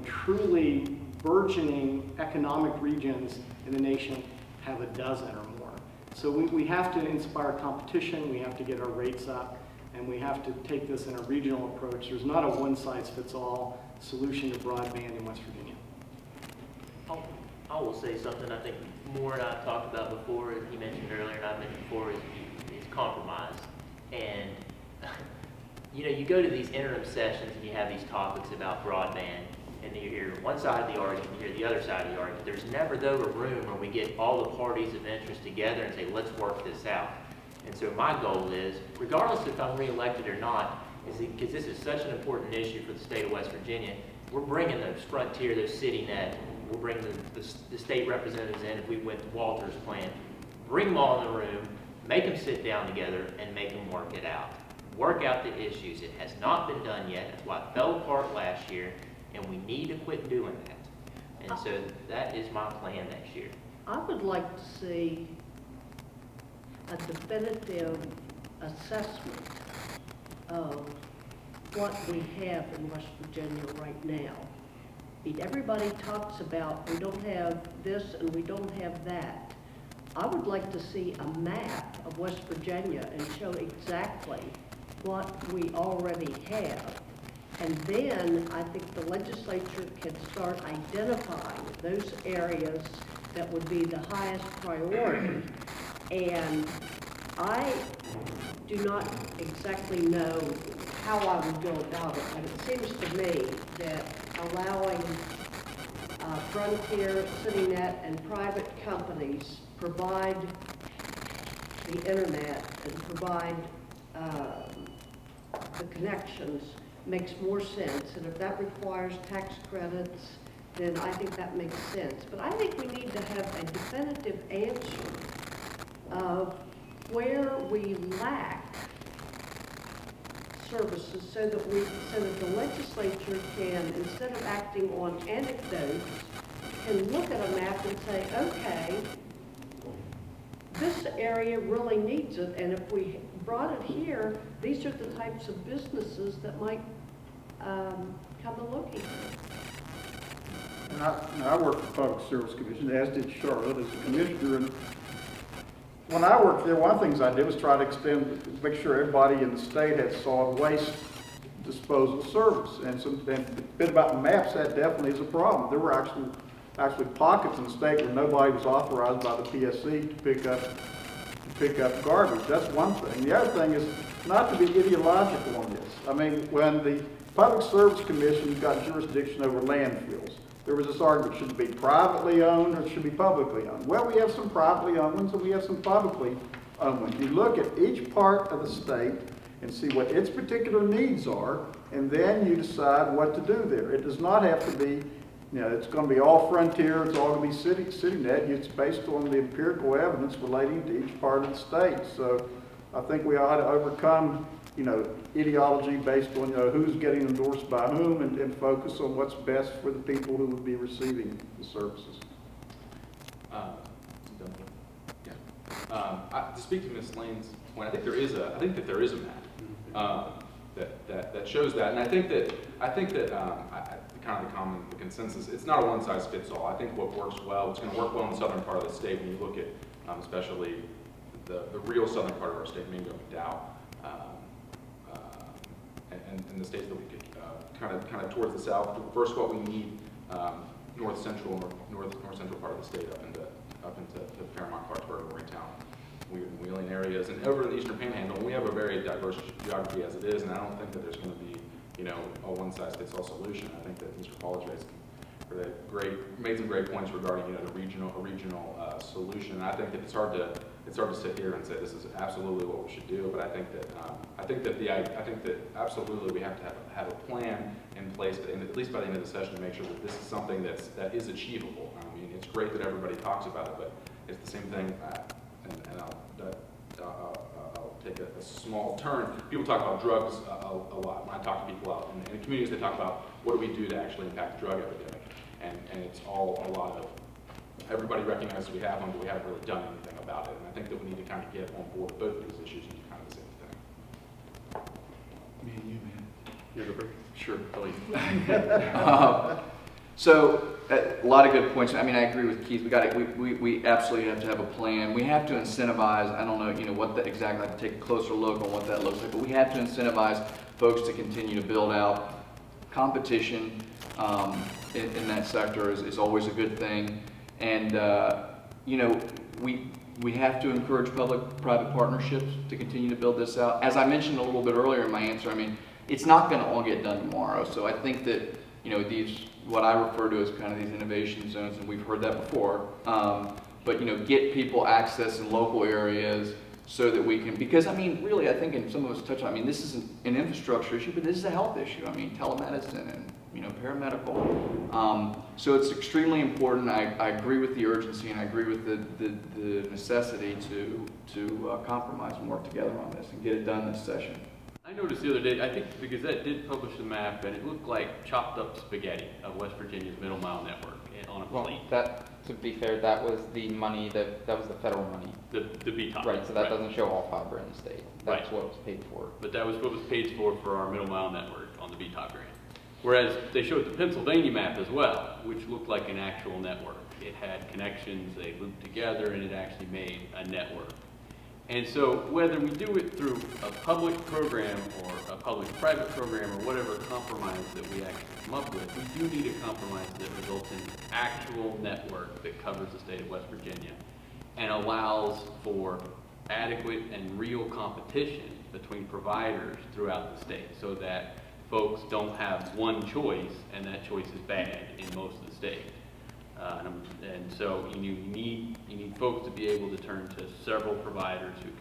truly burgeoning economic regions in the nation have a dozen or more. So we have to inspire competition, we have to get our rates up, and we have to take this in a regional approach. There's not a one-size-fits-all solution to broadband in West Virginia. I will say something I think Moore and I talked about before, as he mentioned earlier, and I mentioned before, is compromise. And you go to these interim sessions and you have these topics about broadband, and you hear one side of the argument, you hear the other side of the argument. There's never, though, a room where we get all the parties of interest together and say, let's work this out. And so my goal is, regardless if I'm reelected or not, is because this is such an important issue for the state of West Virginia, we're bringing those Frontier, those CityNet, we'll bring the state representatives in if we went to Walter's plan. Bring them all in the room, make them sit down together, and make them work it out. Work out the issues. It has not been done yet. That's why it fell apart last year, and we need to quit doing that. And so that is my plan next year. I would like to see a definitive assessment of what we have in West Virginia right now Everybody talks about we don't have this and we don't have that. I would like to see a map of West Virginia and show exactly what we already have. And then I think the legislature can start identifying those areas that would be the highest priority. And I do not exactly know how I would go about it, but it seems to me that allowing Frontier, CityNet, and private companies provide the internet and provide the connections makes more sense. And if that requires tax credits, then I think that makes sense. But I think we need to have a definitive answer of where we lack services so that the legislature can, instead of acting on anecdotes, can look at a map and say, okay, this area really needs it, and if we brought it here, these are the types of businesses that might come and looking. And I worked for the Public Service Commission, as did Charlotte as a commissioner. And when I worked there, one of the things I did was try to make sure everybody in the state had solid waste disposal service. And the bit about the maps, that definitely is a problem. There were actually pockets in the state where nobody was authorized by the PSC to pick up garbage. That's one thing. The other thing is not to be ideological on this. I mean, when the Public Service Commission got jurisdiction over landfills, there was this argument, should it be privately owned or should it be publicly owned? Well, we have some privately owned ones and we have some publicly owned ones. You look at each part of the state and see what its particular needs are, and then you decide what to do there. It does not have to be, it's going to be all Frontier, it's all going to be CityNet. It's based on the empirical evidence relating to each part of the state. So I think we ought to overcome ideology based on, who's getting endorsed by whom and focus on what's best for the people who would be receiving the services. To speak to Ms. Lane's point, I think that there is a map that shows that, and I think that kind of the consensus, it's not a one size fits all. I think what works well, what's going to work well in the southern part of the state when you look at especially the real southern part of our state, Mingo, McDowell, and the states that we could kind of towards the south. First, what we need north central part of the state up into the Paramount, Clarksburg, Morgantown, Wheeling areas, and over in the Eastern Panhandle, we have a very diverse geography as it is, and I don't think that there's going to be a one size fits all solution. I think that Mr. Polidres made some great points regarding a regional solution. And I think that it's hard to sit here and say this is absolutely what we should do. But I think that absolutely we have to have a plan in place, at least by the end of the session, to make sure that this is something that is achievable. I mean, it's great that everybody talks about it, but it's the same thing. And I'll take a small turn. People talk about drugs a lot. When I talk to people out in the communities, they talk about what do we do to actually impact the drug epidemic. And it's all a lot of, everybody recognizes we have them, but we haven't really done anything about it. And I think that we need to kind of get on board with both of these issues and do kind of the same thing. Me and you, man. You're the Sure. So a lot of good points. I mean, I agree with Keith. We absolutely have to have a plan. We have to incentivize. I don't know, what that exactly. I have to take a closer look on what that looks like. But we have to incentivize folks to continue to build out competition in that sector is always a good thing. And we have to encourage public-private partnerships to continue to build this out. As I mentioned a little bit earlier in my answer, I mean, it's not going to all get done tomorrow. So I think that these, what I refer to as kind of these innovation zones, and we've heard that before, but get people access in local areas so that we can, because I mean, really, I think, and some of us touched on, I mean, this isn't an infrastructure issue, but this is a health issue. I mean, telemedicine and, paramedical. So it's extremely important. I agree with the urgency, and I agree with the necessity to compromise and work together on this and get it done this session. I noticed the other day, I think the Gazette did publish a map, and it looked like chopped up spaghetti of West Virginia's middle mile network on a plate. To be fair, that was the money that was the federal money. The BTOP. Right, so that doesn't show all fiber in the state. That's Right. what was paid for. But that was what was paid for our middle mile network on the BTOP grant. Whereas they showed the Pennsylvania map as well, which looked like an actual network. It had connections, they looped together, and it actually made a network. And so whether we do it through a public program or a public-private program or whatever compromise that we actually come up with, we do need a compromise that results in an actual network that covers the state of West Virginia and allows for adequate and real competition between providers throughout the state so that folks don't have one choice and that choice is bad in most of the state. And so you need folks to be able to turn to several providers who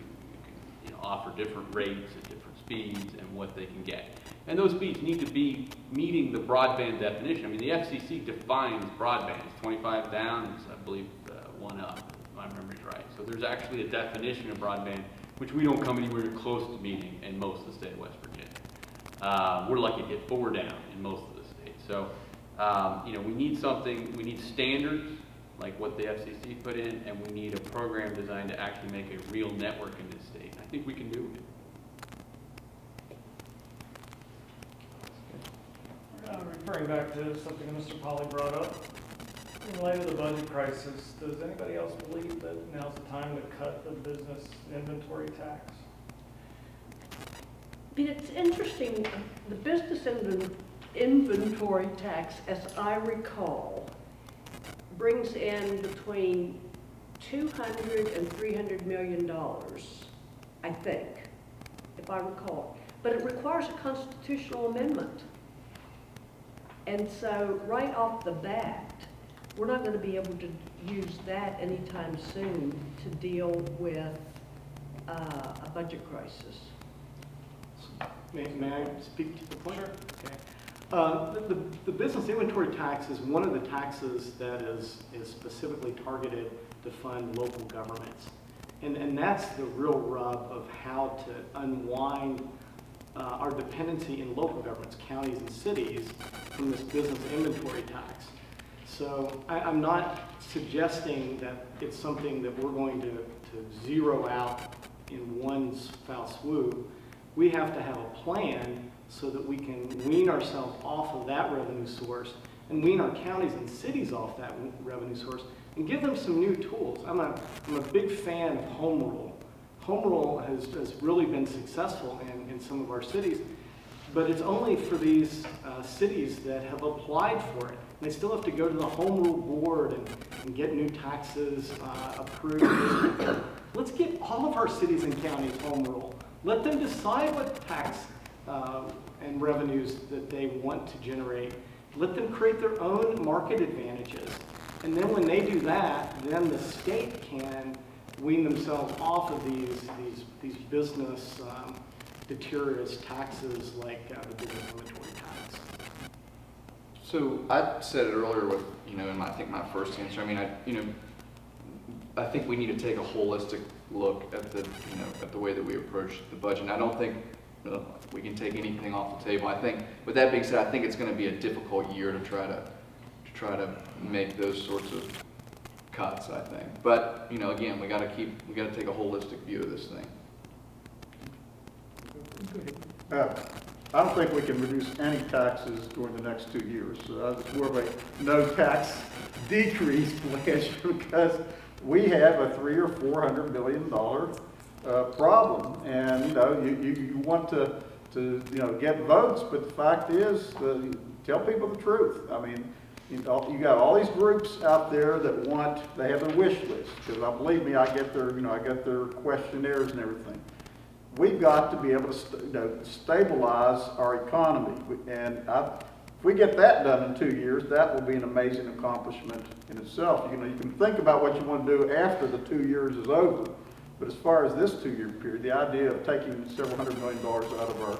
can offer different rates at different speeds and what they can get. And those speeds need to be meeting the broadband definition. I mean, the FCC defines broadband. It's 25 down, it's, I believe, 1 up, if my memory's right. So there's actually a definition of broadband which we don't come anywhere close to meeting in most of the state of West Virginia. We're lucky to get 4 down in most of the states. So, we need something, we need standards like what the FCC put in, and we need a program designed to actually make a real network in this state. I think we can do it. Referring back to something that Mr. Polly brought up, in light of the budget crisis, does anybody else believe that now's the time to cut the business inventory tax? But it's interesting, the business inventory tax, as I recall, brings in between $200 and $300 million, I think, if I recall. But it requires a constitutional amendment. And so right off the bat, we're not going to be able to use that anytime soon to deal with a budget crisis. May I speak to the point? Sure. Okay. The business inventory tax is one of the taxes that is specifically targeted to fund local governments. And that's the real rub of how to unwind our dependency in local governments, counties and cities, from this business inventory tax. So I'm not suggesting that it's something that we're going to zero out in one foul swoop. We have to have a plan so that we can wean ourselves off of that revenue source and wean our counties and cities off that revenue source and give them some new tools. I'm a big fan of home rule. Home rule has really been successful in some of our cities, but it's only for these cities that have applied for it. And they still have to go to the home rule board and get new taxes approved. Let's get all of our cities and counties home rule. Let them decide what tax and revenues that they want to generate. Let them create their own market advantages. And then when they do that, then the state can wean themselves off of these business detritus taxes like the business inventory tax. So I said it earlier with, in I think my first answer. I mean, I think we need to take a holistic look at the way that we approach the budget. And I don't think we can take anything off the table. I think, with that being said, I think it's going to be a difficult year to try to make those sorts of cuts. I think, but again, we got to take a holistic view of this thing. I don't think we can reduce any taxes during the next 2 years. It's more of a no tax decrease pledge because we have a $300 or $400 million problem, and you want to get votes, but the fact is, tell people the truth. I mean, you got all these groups out there that they have a wish list, because believe me, I get their questionnaires and everything. We've got to be able to stabilize our economy, and if we get that done in 2 years, that will be an amazing accomplishment in itself. You can think about what you want to do after the 2 years is over, but as far as this 2-year period, the idea of taking several $100 million out of our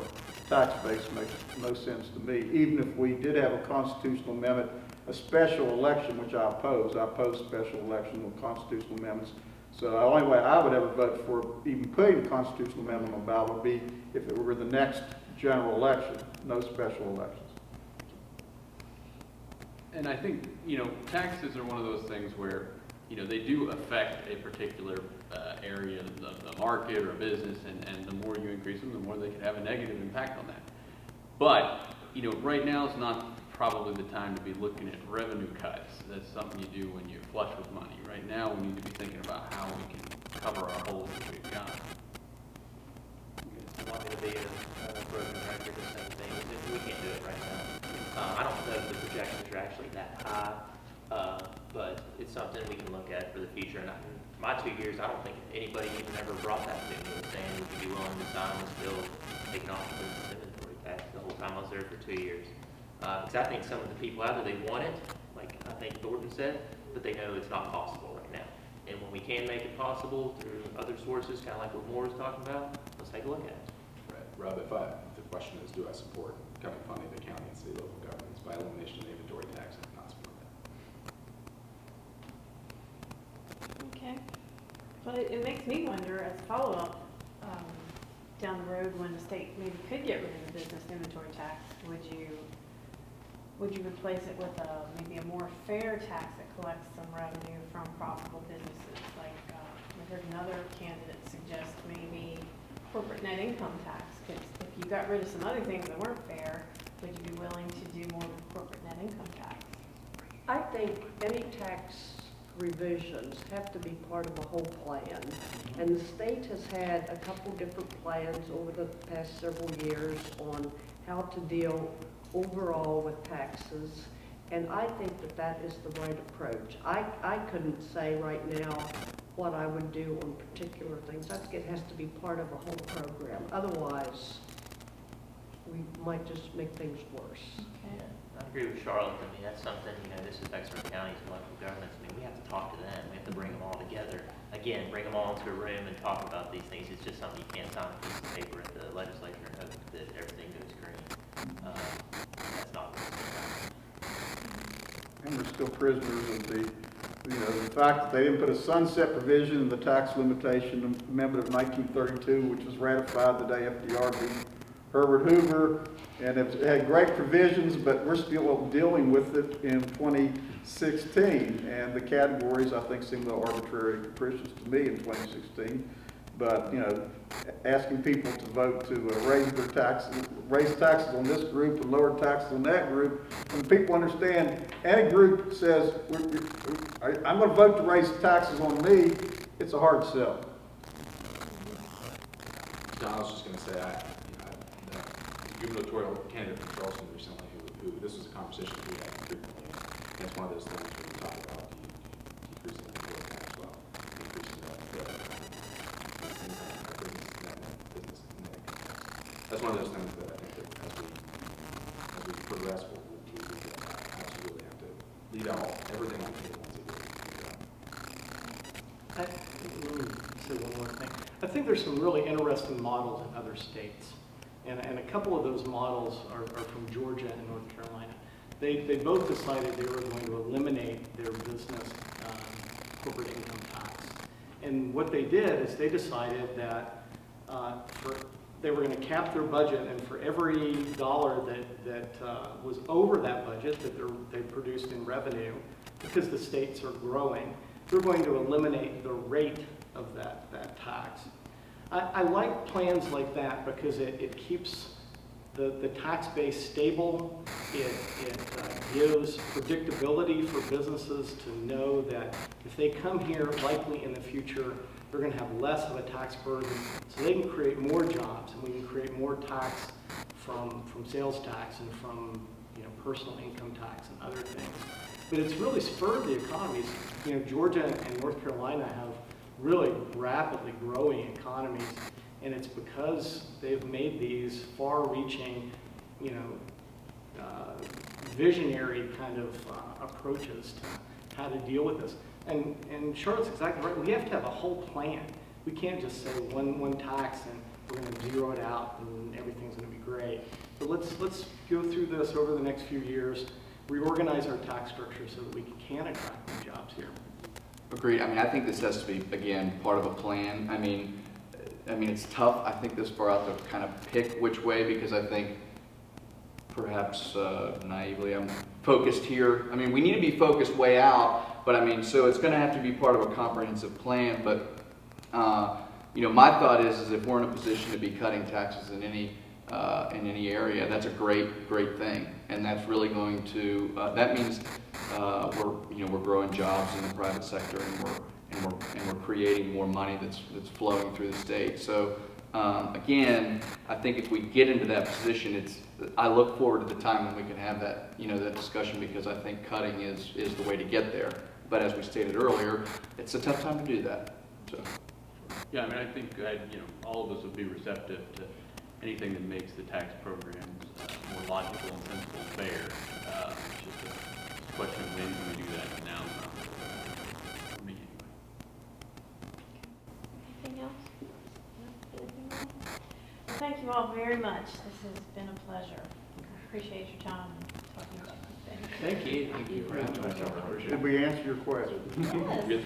tax base makes no sense to me. Even if we did have a constitutional amendment, a special election, which I oppose special election with constitutional amendments. So the only way I would ever vote for even putting a constitutional amendment on the ballot would be if it were the next general election, no special elections. And I think, taxes are one of those things where, they do affect a particular area of the market or business, and the more you increase them, the more they can have a negative impact on that. But you know, right now is not probably the time to be looking at revenue cuts. That's something you do when you're flush with money. Right now, we need to be thinking about how we can cover our holes that we've got. You want me to be a broken record or something? We can't do it right now. I don't know if the projections are actually that high, but it's something we can look at for the future. And in my 2 years, I don't think anybody even ever brought that to me, saying we could be willing to sign this bill, taking off the business inventory tax the whole time I was there for 2 years. Because I think some of the people out there, they want it, like I think Thornton said, but they know it's not possible right now. And when we can make it possible through other sources, kind of like what Moore was talking about, let's take a look at it. Right. Rob, if the question is, do I support cutting funding to county and city local governments by elimination of the inventory tax? I do not support that. Okay. But it makes me wonder, as a follow-up, down the road when the state maybe could get rid of the business inventory tax, would you replace it with maybe a more fair tax that collects some revenue from profitable businesses? Like, I heard another candidate suggest maybe corporate net income tax. Because if you got rid of some other things that weren't fair, would you be willing to do more with corporate net income tax? I think any tax revisions have to be part of a whole plan. And the state has had a couple different plans over the past several years on how to deal overall with taxes. And I think that that is the right approach. I couldn't say right now what I would do on particular things. I think it has to be part of a whole program. Otherwise, we might just make things worse. Okay. I agree with Charlotte. I mean, that's something, this affects our counties and local governments. I mean, we have to talk to them. We have to bring them all together. Again, bring them all into a room and talk about these things. It's just something you can't sign a piece of paper at the legislature and hope that everything goes green. That's not what's going to happen. And we're still prisoners of the fact that they didn't put a sunset provision in the tax limitation amendment of 1932, which was ratified the day FDR beat Herbert Hoover. And it had great provisions, but we're still dealing with it in 2016. And the categories, I think, seem a little arbitrary and capricious to me in 2016. But, asking people to vote to raise taxes on this group and lower taxes on that group, when people understand any group says, I'm going to vote to raise taxes on me, it's a hard sell. John, I was just going to say, the gubernatorial candidate from Charleston recently, who this was a conversation we had frequently. That's one of those things where we talk about decreasing the inventory tax, well, increasing the business net income. That's one of those things that I think that as we progress, we absolutely have to leave out everything on the table once it gets Let me say one more thing. I think there's some really interesting models in other states. And a couple of those models are from Georgia and North Carolina. They both decided they were going to eliminate their business corporate income tax. And what they did is they decided that they were going to cap their budget, and for every dollar that was over that budget that they produced in revenue, because the states are growing, they're going to eliminate the rate of that tax. I like plans like that because it keeps the tax base stable. It gives predictability for businesses to know that if they come here, likely in the future, they're going to have less of a tax burden, so they can create more jobs, and we can create more tax from sales tax and from personal income tax and other things. But it's really spurred the economies. Georgia and North Carolina have really rapidly growing economies, and it's because they've made these far-reaching, visionary kind of approaches to how to deal with this. And Charlotte's exactly right. We have to have a whole plan. We can't just say one tax and we're going to zero it out and everything's going to be great. But let's go through this over the next few years, reorganize our tax structure so that we can attract new jobs here. Agreed. I think this has to be, again, part of a plan. I mean, it's tough, I think, this far out to kind of pick which way, because I think perhaps naively I'm focused here. We need to be focused way out, but so it's going to have to be part of a comprehensive plan. But my thought is if we're in a position to be cutting taxes in any in any area, that's a great, great thing. And that's really going to, that means we're growing jobs in the private sector, and we're creating more money that's flowing through the state. So again, I think if we get into that position, I look forward to the time when we can have that, that discussion, because I think cutting is the way to get there. But as we stated earlier, it's a tough time to do that. So. Yeah, I mean, I think all of us would be receptive to anything that makes the tax programs more logical and sensible and fair. It's just a question of when can we do that, and now's not for me anyway. Anything else? No? Anything else? Well, thank you all very much. This has been a pleasure. I appreciate your time and talking about these things. Thank you. Thank you very much. Did we answer your question? Yes.